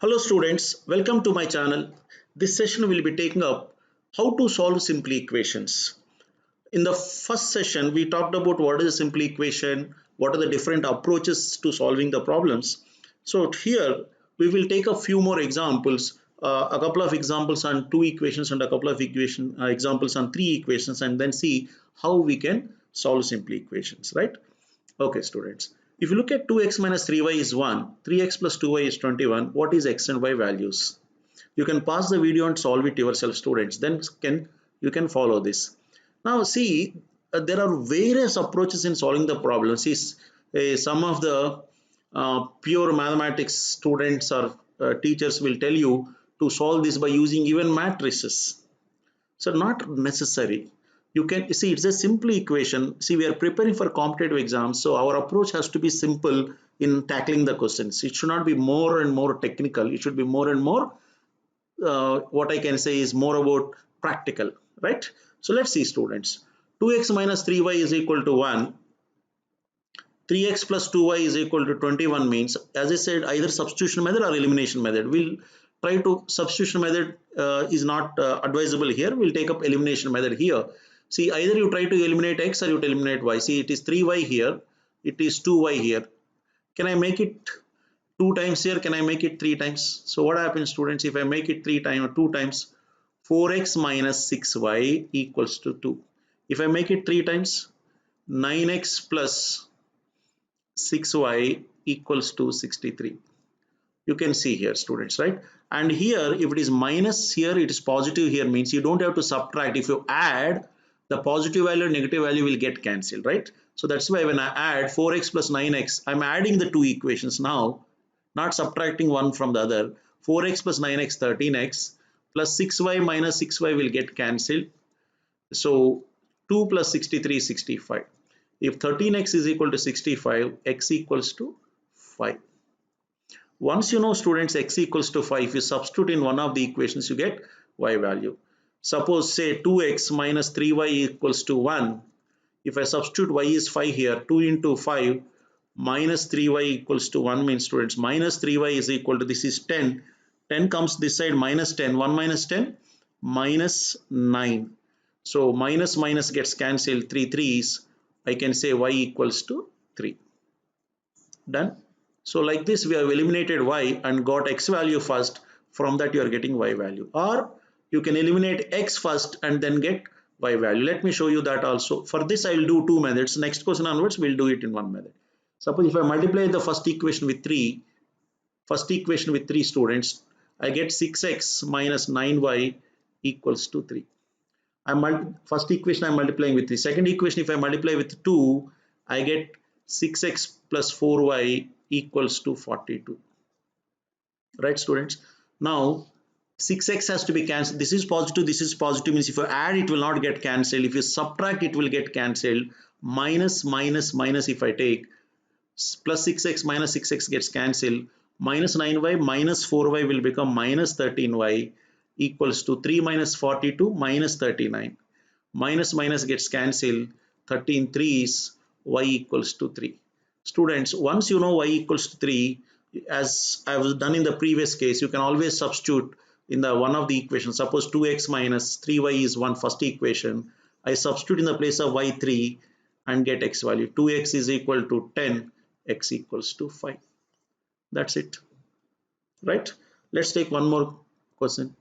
Hello students, welcome to my channel. This session will be taking up how to solve simple equations. In the first session, we talked about what is a simple equation, what are the different approaches to solving the problems. So here we will take a few more examples, a couple of examples on two equations and a couple of examples on three equations, and then see how we can solve simple equations, right? Okay, students. If you look at 2x minus 3y is 1, 3x plus 2y is 21, what is x and y values? You can pause the video and solve it yourself, students. Then you can follow this. Now see, there are various approaches in solving the problem. See, some of the pure mathematics students or teachers will tell you to solve this by using even matrices. So not necessary. You can see it's a simple equation. See, we are preparing for competitive exams, so our approach has to be simple in tackling the questions. It should not be more and more technical. It should be more and more what I can say is more about practical, right? So let's see, students. 2x minus 3y is equal to 1. 3x plus 2y is equal to 21 means, as I said, either substitution method or elimination method. We'll try to, substitution method is not advisable here. We'll take up elimination method here. See, either you try to eliminate x or you eliminate y. See, it is 3y here, it is 2y here. Can I make it 2 times here? Can I make it 3 times? So what happens, students, if I make it 3 times or 2 times? 4x minus 6y equals to 2. If I make it 3 times, 9x plus 6y equals to 63. You can see here, students, right? And here, if it is minus here, it is positive here, means you don't have to subtract. If you add, the positive value and negative value will get cancelled, right? So that's why when I add 4x plus 9x, I'm adding the two equations now, not subtracting one from the other. 4x plus 9x, 13x, plus 6y minus 6y will get cancelled. So 2 plus 63 is 65. If 13x is equal to 65, x equals to 5. Once you know, students, x equals to 5, if you substitute in one of the equations, you get y value. Suppose say 2x minus 3y equals to 1. If I substitute y is 5 here, 2 into 5 minus 3y equals to 1 means, students, minus 3y is equal to, this is 10. 10 comes this side, minus 10. 1 minus 10, minus 9. So minus minus gets cancelled, 3 3s. I can say y equals to 3. Done. So like this we have eliminated y and got x value first. From that you are getting y value. Or you can eliminate x first and then get y value. Let me show you that also. For this I will do two methods. Next question onwards we will do it in one method. Suppose if I multiply the first equation with 3, students, I get 6x minus 9y equals to 3. First equation I am multiplying with 3. Second equation, if I multiply with 2, I get 6x plus 4y equals to 42. Right, students? Now 6x has to be cancelled. This is positive, means if you add it will not get cancelled. If you subtract it will get cancelled. Minus minus minus, if I take plus 6x minus 6x gets cancelled. Minus 9y minus 4y will become minus 13y equals to 3 minus 42 minus 39. Minus minus gets cancelled. 13 3s, y equals to 3. Students, once you know y equals to 3, as I was done in the previous case, you can always substitute in the one of the equations. Suppose 2x minus 3y is one first equation. I substitute in the place of y 3 and get x value. 2x is equal to 10, x equals to 5. That's it, right? Let's take one more question.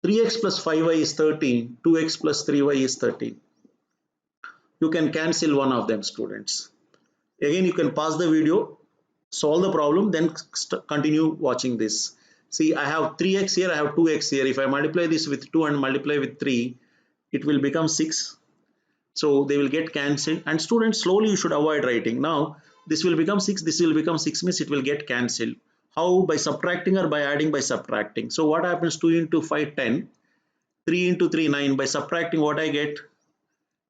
3x plus 5y is 13, 2x plus 3y is 13. You can cancel one of them, students. Again, you can pause the video, solve the problem, then continue watching this. See, I have 3x here, I have 2x here. If I multiply this with 2 and multiply with 3, it will become 6. So they will get cancelled. And students, slowly you should avoid writing. Now, this will become 6, this will become 6 means it will get cancelled. How? By subtracting or by adding? By subtracting. So what happens? 2 into 5, 10. 3 into 3, 9. By subtracting, what I get?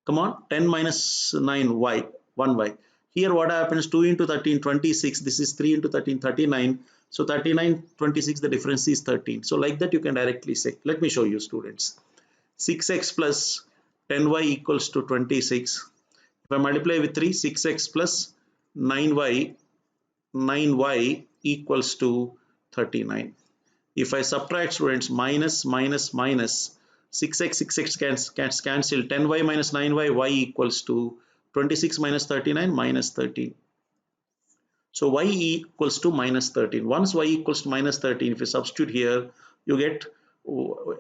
Come on, 10 minus 9, y, 1y. Here what happens? 2 into 13, 26. This is 3 into 13, 39. So 39, 26, the difference is 13. So like that you can directly say. Let me show you, students. 6x plus 10y equals to 26. If I multiply with 3, 6x plus 9y equals to 39. If I subtract, students, minus minus minus, 6x can cancel, 10y minus 9y, y equals to 26 minus 39 minus 13. So y equals to minus 13. Once y equals to minus 13, if you substitute here, you get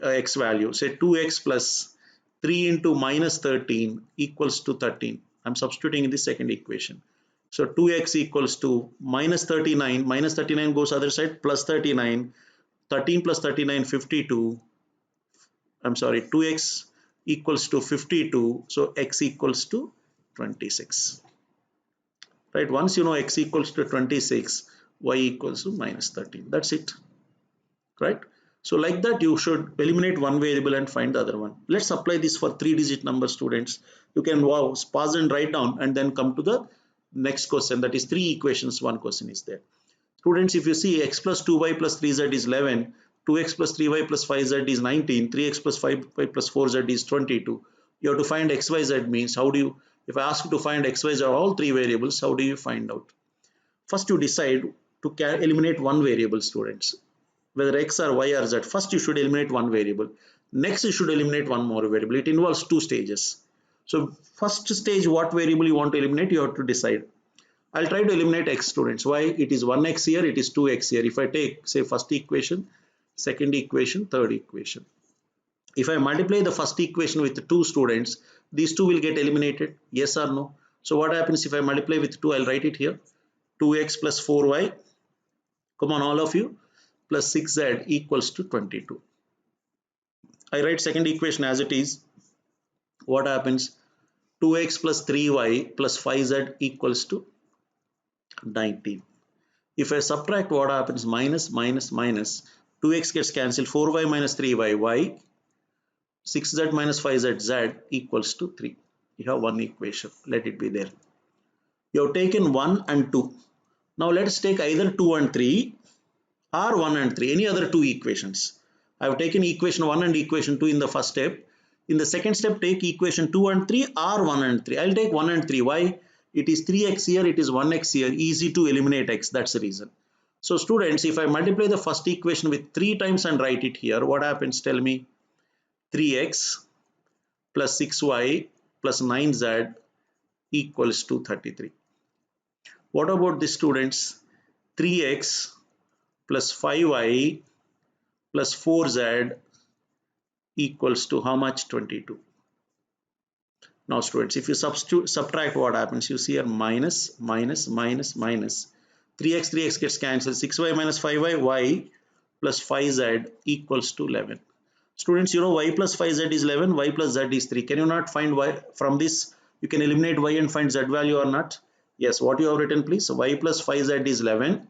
x value. Say 2x plus 3 into minus 13 equals to 13. I'm substituting in the second equation. So 2x equals to minus 39. Minus 39 goes other side, plus 39. 13 plus 39, 52. I'm sorry, 2x equals to 52. So x equals to 26. Right, once you know x equals to 26, y equals to minus 13. That's it. Right, so like that you should eliminate one variable and find the other one. Let's apply this for 3-digit number, students. You can pause and write down and then come to the next question, that is 3 equations, 1 question is there. Students, if you see x plus 2y plus 3z is 11, 2x plus 3y plus 5z is 19, 3x plus 5y plus 4z is 22. You have to find x, y, z means how do you, if I ask you to find x, y, z are all 3 variables, how do you find out? First you decide to eliminate one variable, students. Whether x or y or z, first you should eliminate one variable. Next you should eliminate one more variable. It involves 2 stages. So first stage, what variable you want to eliminate, you have to decide. I'll try to eliminate x, students. Why? It is 1x here, it is 2x here. If I take, say, first equation, second equation, third equation. If I multiply the first equation with 2, students, these 2 will get eliminated, yes or no? So what happens if I multiply with 2? I'll write it here. 2x plus 4y, come on all of you, plus 6z equals to 22. I write second equation as it is. What happens? 2x plus 3y plus 5z equals to 19. If I subtract, what happens? Minus minus minus, 2x gets cancelled, 4y minus 3y, y, 6z minus 5z, z equals to 3. You have one equation, let it be there. You have taken 1 and 2. Now let's take either 2 and 3 or 1 and 3, any other 2 equations. I have taken equation 1 and equation 2 in the first step. In the second step, take equation 2 and 3 or 1 and 3. I'll take 1 and 3. Why? It is 3x here, it is 1x here. Easy to eliminate x, that's the reason. So students, if I multiply the first equation with 3 times and write it here, what happens? Tell me. 3x plus 6y plus 9z equals to 33. What about this, students? 3x plus 5y plus 4z equals to how much? 22. Now students, if you subtract, what happens? You see here minus minus minus minus, 3x gets cancelled, 6y minus 5y, y plus 5z equals to 11. Students, you know y plus 5z is 11, y plus z is 3. Can you not find y from this? You can eliminate y and find z value or not? Yes, what you have written, please? So y plus 5z is 11,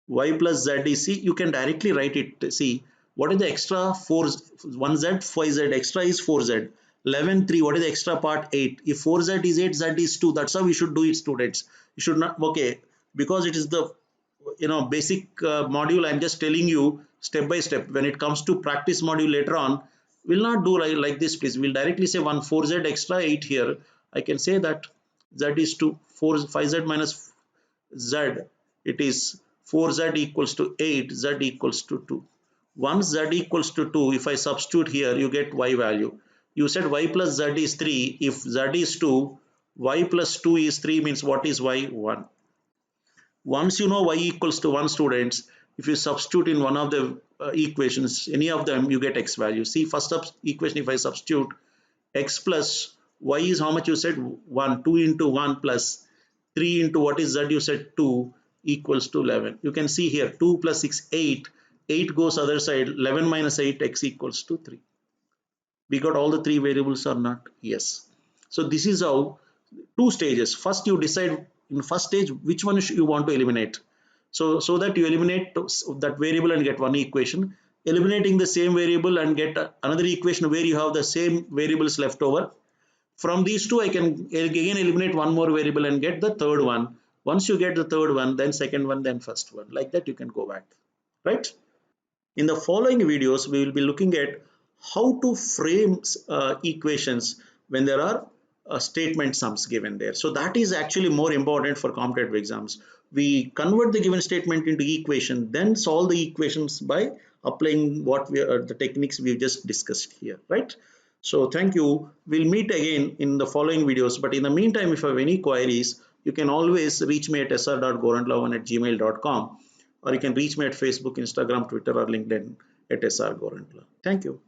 y plus z is, see, you can directly write it. See, what is the extra? 4, 1z, 5z, extra is 4z. 11, 3, what is the extra part? 8. If 4z is 8, z is 2. That's how we should do it, students. You should not, okay, because it is the, basic module. I'm just telling you step by step. When it comes to practice module later on, we'll not do like this, please. We'll directly say 1, 4z extra 8 here. I can say that z is 2, 4, 5z minus z, it is 4z equals to 8, z equals to 2. Once z equals to 2, if I substitute here, you get y value. You said y plus z is 3. If z is 2, y plus 2 is 3 means what is y? 1. Once you know y equals to 1, students, if you substitute in one of the equations, any of them, you get x value. See, first equation, if I substitute x plus y is how much you said? 1. 2 into 1 plus 3 into what is z? You said 2 equals to 11. You can see here 2 plus 6, 8. 8 goes other side. 11 minus 8, x equals to 3. We got all the 3 variables or not? Yes. So this is how 2 stages. First you decide in first stage which one you want to eliminate. So that you eliminate that variable and get one equation. Eliminating the same variable and get another equation where you have the same variables left over. From these two, I can again eliminate one more variable and get the third one. Once you get the third one, then second one, then first one. Like that, you can go back. Right? In the following videos, we will be looking at how to frame equations when there are statement sums given there. So that is actually more important for competitive exams. we convert the given statement into equation, then solve the equations by applying what the techniques we've just discussed here, right? So thank you. We'll meet again in the following videos. But in the meantime, if you have any queries, you can always reach me at sr.gorantla1@gmail.com, or you can reach me at Facebook, Instagram, Twitter, or LinkedIn at sr gorantla. Thank you.